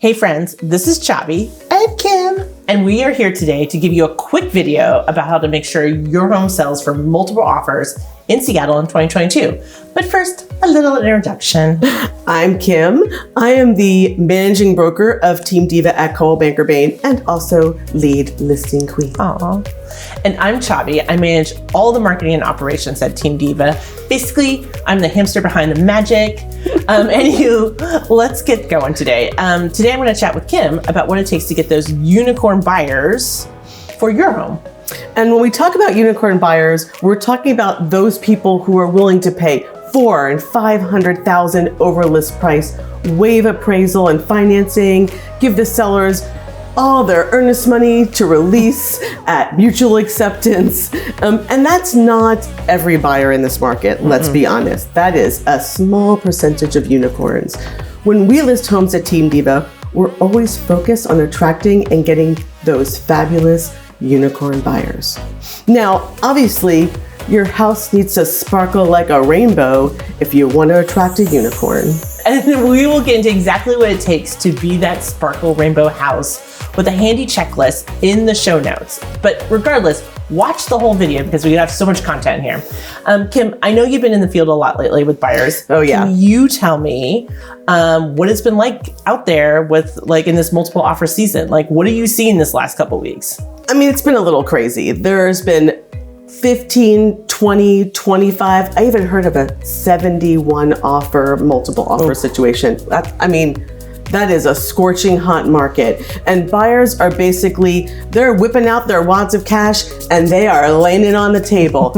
Hey friends, this is Chavi and Kim, and we are here today to give you a quick video about how to make sure your home sells for multiple offers in Seattle in 2022. But first, a little introduction. I'm Kim. I am the managing broker of Team Diva at Coldwell Banker Bain and also lead listing queen. Aww. And I'm Chavi. I manage all the marketing and operations at Team Diva. Basically, I'm the hamster behind the magic. Let's get going today. Today I'm going to chat with Kim about what it takes to get those unicorn buyers for your home. And when we talk about unicorn buyers, we're talking about those people who are willing to pay $400,000 and $500,000 over list price, waive appraisal and financing, give the sellers all their earnest money to release at mutual acceptance. And that's not every buyer in this market, let's be honest. That is a small percentage of unicorns. When we list homes at Team Diva, we're always focused on attracting and getting those fabulous unicorn buyers. Now, obviously, your house needs to sparkle like a rainbow if you want to attract a unicorn. And we will get into exactly what it takes to be that sparkle rainbow house with a handy checklist in the show notes. But regardless, watch the whole video because we have so much content here. Kim, I know you've been in the field a lot lately with buyers. Oh yeah. Can you tell me what it's been like out there with in this multiple offer season? What are you seeing this last couple weeks? I mean, it's been a little crazy. There's been 15, 20, 25. I even heard of a 71 offer, multiple offer situation. That is a scorching hot market. And buyers are they're whipping out their wads of cash and they are laying it on the table.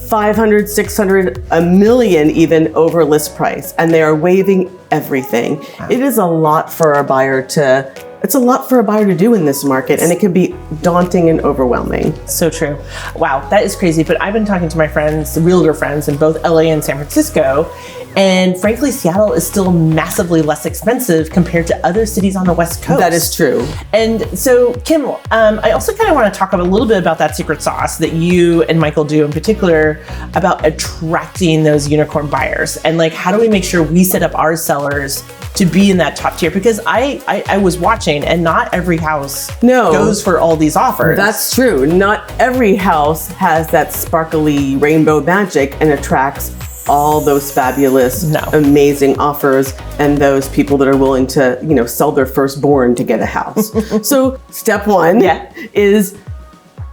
500, 600, $1 million even over list price. And they are waiving everything. Wow. It is a lot for a buyer to do in this market, and it can be daunting and overwhelming. So true. Wow, that is crazy. But I've been talking to my friends, realtor friends in both LA and San Francisco, and frankly, Seattle is still massively less expensive compared to other cities on the West Coast. That is true. And so, Kim, I also kind of want to talk a little bit about that secret sauce that you and Michael do in particular about attracting those unicorn buyers. And how do we make sure we set up our sellers to be in that top tier? Because I was watching and not every house goes for all these offers. That's true. Not every house has that sparkly rainbow magic and attracts all those fabulous, amazing offers and those people that are willing to, sell their firstborn to get a house. So step one is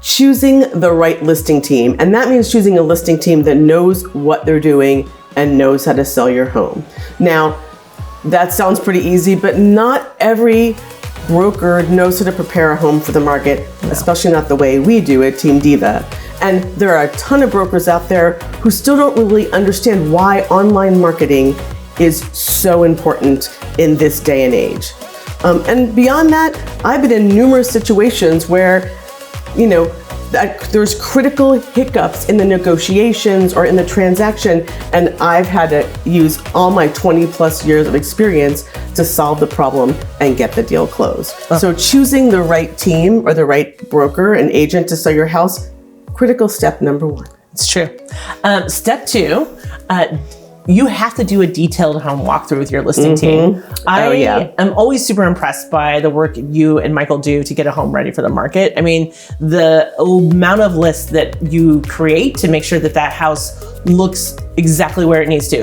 choosing the right listing team. And that means choosing a listing team that knows what they're doing and knows how to sell your home. Now, that sounds pretty easy, but not every broker knows how to prepare a home for the market, especially not the way we do at Team Diva. And there are a ton of brokers out there who still don't really understand why online marketing is so important in this day and age. And beyond that, I've been in numerous situations where, there's critical hiccups in the negotiations or in the transaction, and I've had to use all my 20 plus years of experience to solve the problem and get the deal closed. So choosing the right team or the right broker and agent to sell your house, critical step number one. It's true. Step two, you have to do a detailed home walkthrough with your listing team. I'm always super impressed by the work you and Michael do to get a home ready for the market. I mean, the amount of lists that you create to make sure that house looks exactly where it needs to.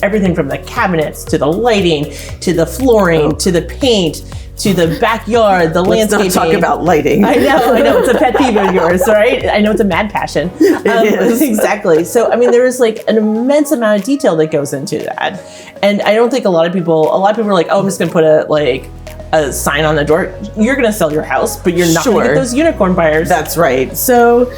Everything from the cabinets to the lighting, to the flooring, to the paint, to the backyard, the landscaping. Let's not talk about lighting. I know. It's a pet peeve of yours, right? I know it's a mad passion. It is. Exactly. So, there is an immense amount of detail that goes into that. And I don't think a lot of people are like, oh, I'm just going to put a sign on the door. You're going to sell your house, but you're not going to get those unicorn buyers. That's right. So,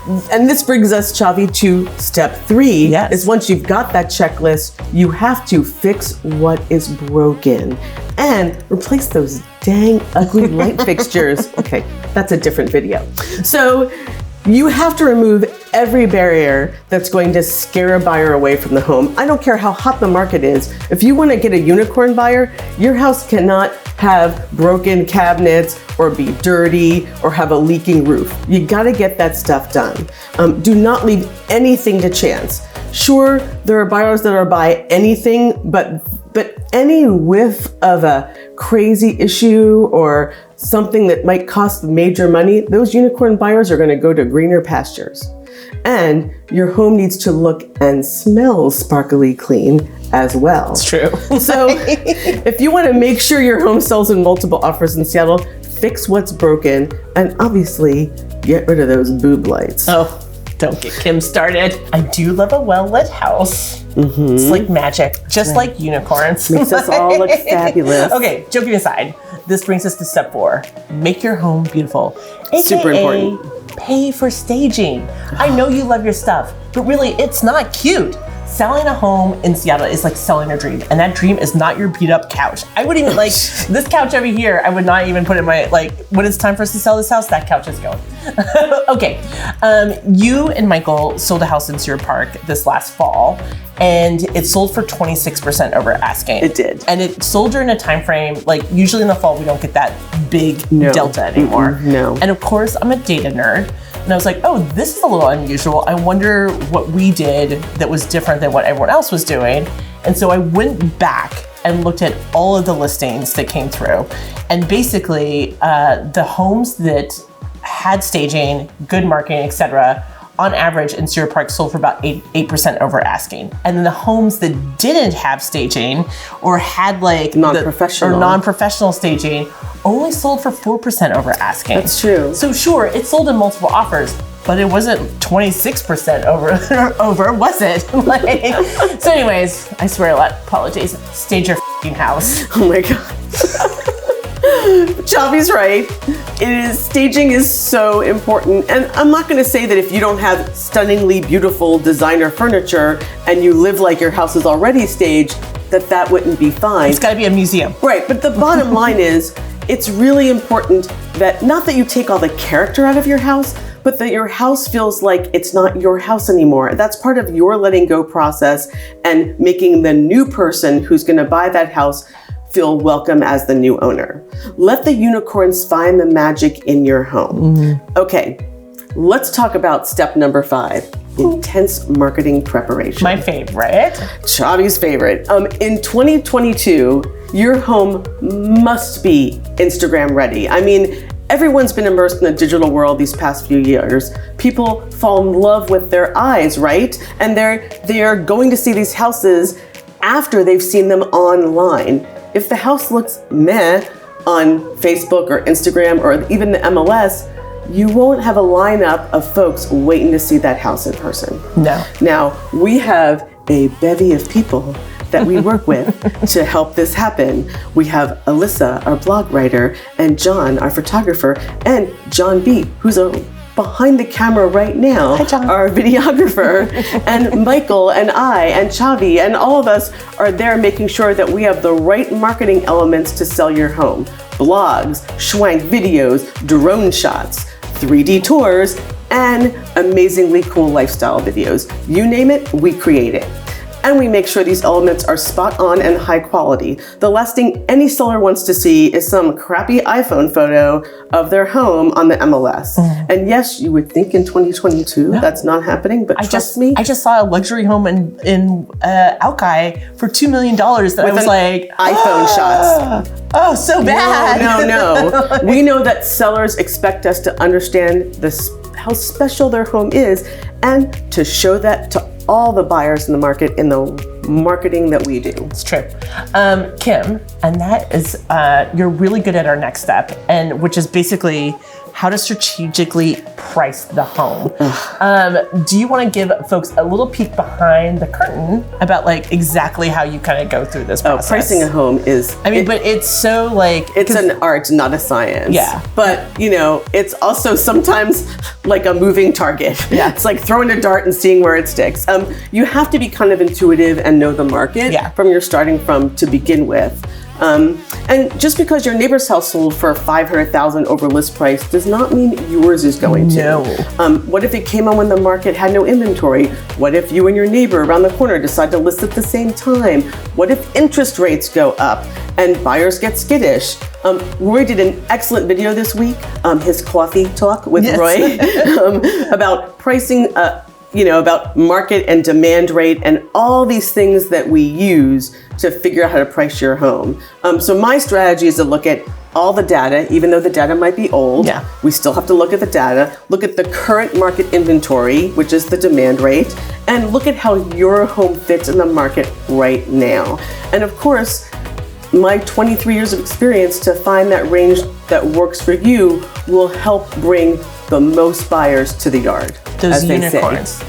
and this brings us, Chavi, to step three. Yes. Is once you've got that checklist, you have to fix what is broken and replace those dang ugly light fixtures. Okay, that's a different video. So you have to remove every barrier that's going to scare a buyer away from the home. I don't care how hot the market is. If you want to get a unicorn buyer, your house cannot have broken cabinets or be dirty or have a leaking roof. You got to get that stuff done. Do not leave anything to chance. Sure, there are buyers that are buy anything, but but any whiff of a crazy issue or something that might cost major money, those unicorn buyers are going to go to greener pastures. And your home needs to look and smell sparkly clean as well. It's true. So if you want to make sure your home sells in multiple offers in Seattle, fix what's broken, and obviously get rid of those boob lights. Oh, don't get Kim started. I do love a well-lit house. It's like magic, just like unicorns. Makes us all look fabulous. Okay, joking aside, this brings us to step 4. Make your home beautiful. AKA, super important. Pay for staging. I know you love your stuff, but really it's not cute. Selling a home in Seattle is like selling a dream, and that dream is not your beat up couch. I wouldn't even like this couch over here. I would not even put in my, like, when it's time for us to sell this house, that couch is going. Okay, you and Michael sold a house in Sewer Park this last fall, and it sold for 26% over asking. It did. And it sold during a time frame, like usually in the fall, we don't get that big delta anymore. No. And of course, I'm a data nerd. And I was like, oh, this is a little unusual. I wonder what we did that was different than what everyone else was doing. And so I went back and looked at all of the listings that came through. And basically, the homes that had staging, good marketing, etc., on average in Sewer Park sold for about 8% over asking. And then the homes that didn't have staging or had like non-professional staging only sold for 4% over asking. That's true. So sure, it sold in multiple offers, but it wasn't 26% over, was it? Like, so anyways, I swear a lot. Apologies. Stage your f***ing house. Oh my God. Chavi's right. Staging is so important. And I'm not going to say that if you don't have stunningly beautiful designer furniture and you live like your house is already staged, that wouldn't be fine. It's got to be a museum. Right. But the bottom line is, it's really important that not that you take all the character out of your house, but that your house feels like it's not your house anymore. That's part of your letting go process and making the new person who's going to buy that house feel welcome as the new owner. Let the unicorns find the magic in your home. Okay, let's talk about step number 5, intense marketing preparation. My favorite. Chavi's favorite. In 2022, your home must be Instagram ready. I mean, everyone's been immersed in the digital world these past few years. People fall in love with their eyes, right? And they're going to see these houses after they've seen them online. If the house looks meh on Facebook or Instagram or even the MLS, you won't have a lineup of folks waiting to see that house in person. No. Now, we have a bevy of people that we work with to help this happen. We have Alyssa, our blog writer, and John, our photographer, and John B., who's behind the camera right now, our videographer, and Michael and I and Chavi and all of us are there making sure that we have the right marketing elements to sell your home. Blogs, schwank videos, drone shots, 3D tours, and amazingly cool lifestyle videos. You name it, we create it. And we make sure these elements are spot on and high quality. The last thing any seller wants to see is some crappy iPhone photo of their home on the MLS. And yes, you would think in 2022 that's not happening, but trust me. I just saw a luxury home in Alki for $2 million that I was like, iPhone shots. Oh, so bad. No. We know that sellers expect us to understand how special their home is and to show that to all the buyers in the market in the marketing that we do. It's true. Kim, and that is, you're really good at our next step, and which is basically how to strategically price the home. Do you want to give folks a little peek behind the curtain about like exactly how you kind of go through this process? Pricing a home is, but it's so like... It's an art, not a science. Yeah. But, it's also sometimes like a moving target. Yeah. It's like throwing a dart and seeing where it sticks. You have to be kind of intuitive and know the market from your starting from to begin with. And just because your neighbor's house sold for $500,000 over list price does not mean yours is going to. No. What if it came on when the market had no inventory? What if you and your neighbor around the corner decide to list at the same time? What if interest rates go up and buyers get skittish? Roy did an excellent video this week, his coffee talk with Roy, about pricing about market and demand rate and all these things that we use to figure out how to price your home. So my strategy is to look at all the data, even though the data might be old. Yeah. We still have to look at the data, look at the current market inventory, which is the demand rate, and look at how your home fits in the market right now. And of course, my 23 years of experience to find that range that works for you will help bring the most buyers to the yard. Those unicorns.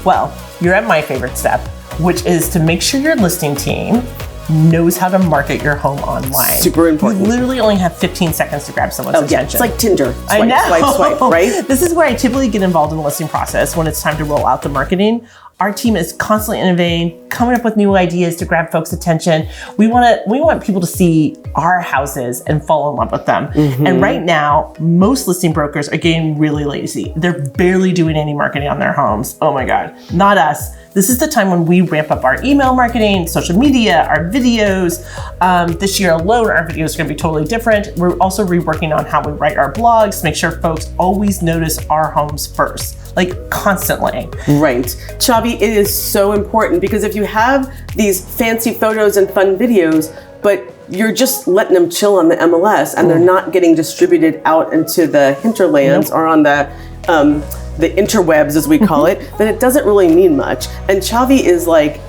Well, you're at my favorite step, which is to make sure your listing team knows how to market your home online. Super important. You literally only have 15 seconds to grab someone's attention. It's like Tinder. Swipe, I know. swipe, right? This is where I typically get involved in the listing process when it's time to roll out the marketing. Our team is constantly innovating, coming up with new ideas to grab folks' attention. We want people to see our houses and fall in love with them. Mm-hmm. And right now, most listing brokers are getting really lazy. They're barely doing any marketing on their homes. Oh my God, not us. This is the time when we ramp up our email marketing, social media, our videos. This year alone, our videos are gonna be totally different. We're also reworking on how we write our blogs to make sure folks always notice our homes first, like constantly. Right. Chavi, it is so important because if you have these fancy photos and fun videos, but you're just letting them chill on the MLS and they're not getting distributed out into the hinterlands or on the interwebs, as we call it, then it doesn't really mean much. And Chavi is like,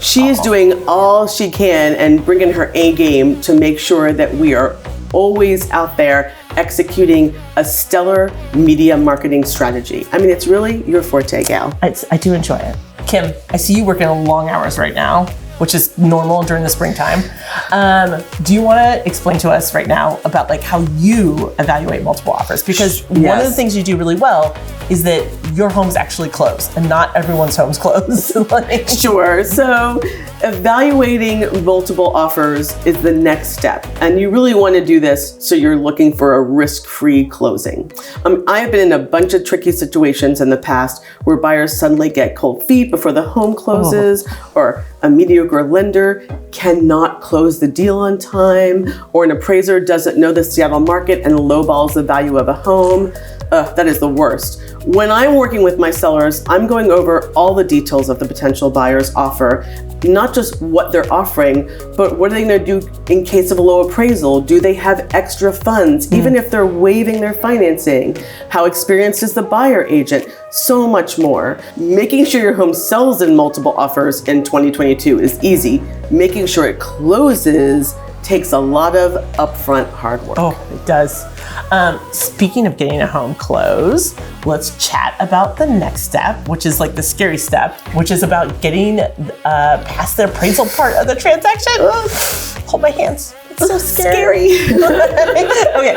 she is doing all she can and bringing her A game to make sure that we are always out there executing a stellar media marketing strategy. I mean, it's really your forte, gal. I do enjoy it. Kim, I see you working long hours right now, which is normal during the springtime. Do you want to explain to us right now about like how you evaluate multiple offers? Because one of the things you do really well is that your homes actually close and not everyone's homes close. Sure. So evaluating multiple offers is the next step. And you really want to do this so you're looking for a risk-free closing. I have been in a bunch of tricky situations in the past where buyers suddenly get cold feet before the home closes, or a mediocre lender cannot close the deal on time, or an appraiser doesn't know the Seattle market and lowballs the value of a home. That is the worst. When I'm working with my sellers, I'm going over all the details of the potential buyer's offer, not just what they're offering, but what are they going to do in case of a low appraisal? Do they have extra funds, even if they're waiving their financing? How experienced is the buyer agent? So much more. Making sure your home sells in multiple offers in 2022 is easy. Making sure it closes takes a lot of upfront hard work. Oh, it does. Speaking of getting a home closed, let's chat about the next step, which is like the scary step, which is about getting past the appraisal part of the transaction. Hold my hands. It's so scary. Okay.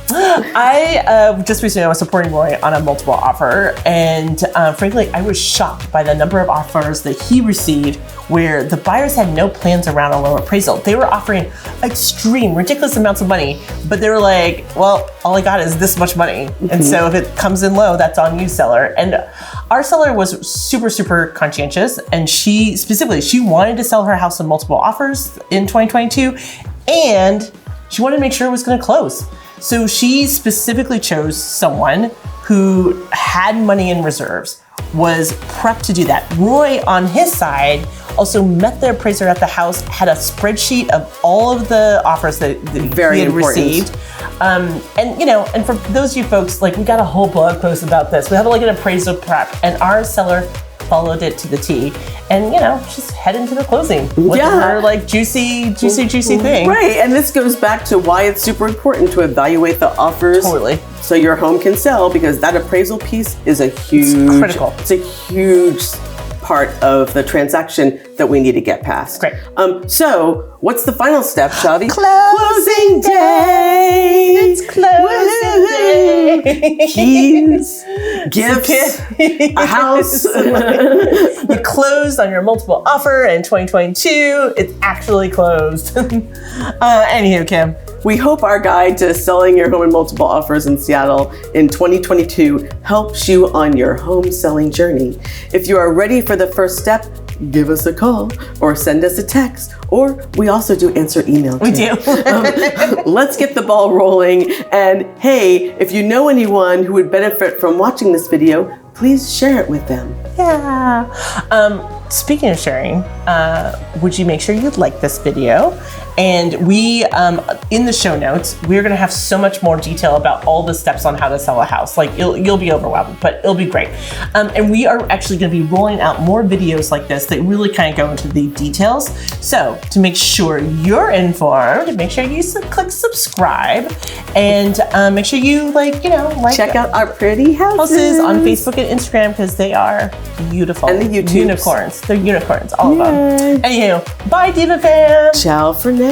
I just recently I was supporting Roy on a multiple offer, and frankly, I was shocked by the number of offers that he received where the buyers had no plans around a low appraisal. They were offering extreme, ridiculous amounts of money, but they were like, well, all I got is this much money. And so if it comes in low, that's on you, seller. And our seller was super, super conscientious, and she wanted to sell her house in multiple offers in 2022, and she wanted to make sure it was going to close. So she specifically chose someone who had money in reserves, was prepped to do that. Roy, on his side, also met the appraiser at the house, had a spreadsheet of all of the offers that he had received. And for those of you folks, like, we got a whole blog post about this. We have like an appraisal prep, and our seller followed it to the T, and she's heading to the closing with her like juicy thing. Right, and this goes back to why it's super important to evaluate the offers. Totally. So your home can sell, because that appraisal piece is it's critical. It's a huge part of the transaction that we need to get past. Great. So what's the final step, Chavi? Closing day. It's closing day. Keys, gifts, a house. You closed on your multiple offer in 2022. It's actually closed. Anywho, Kim. We hope our guide to selling your home in multiple offers in Seattle in 2022 helps you on your home selling journey. If you are ready for the first step, give us a call or send us a text, or we also do answer email too. We do. Let's get the ball rolling. And hey, if you know anyone who would benefit from watching this video, please share it with them. Yeah. Speaking of sharing, would you make sure you like this video? And we, in the show notes, we're gonna have so much more detail about all the steps on how to sell a house. Like you'll be overwhelmed, but it'll be great. And we are actually gonna be rolling out more videos like this that really kind of go into the details. So to make sure you're informed, make sure you click subscribe and make sure you check out our pretty houses on Facebook and Instagram because they are beautiful. And the YouTubes. Unicorns. They're unicorns, all of them. Anywho, bye Diva fam. Ciao for now.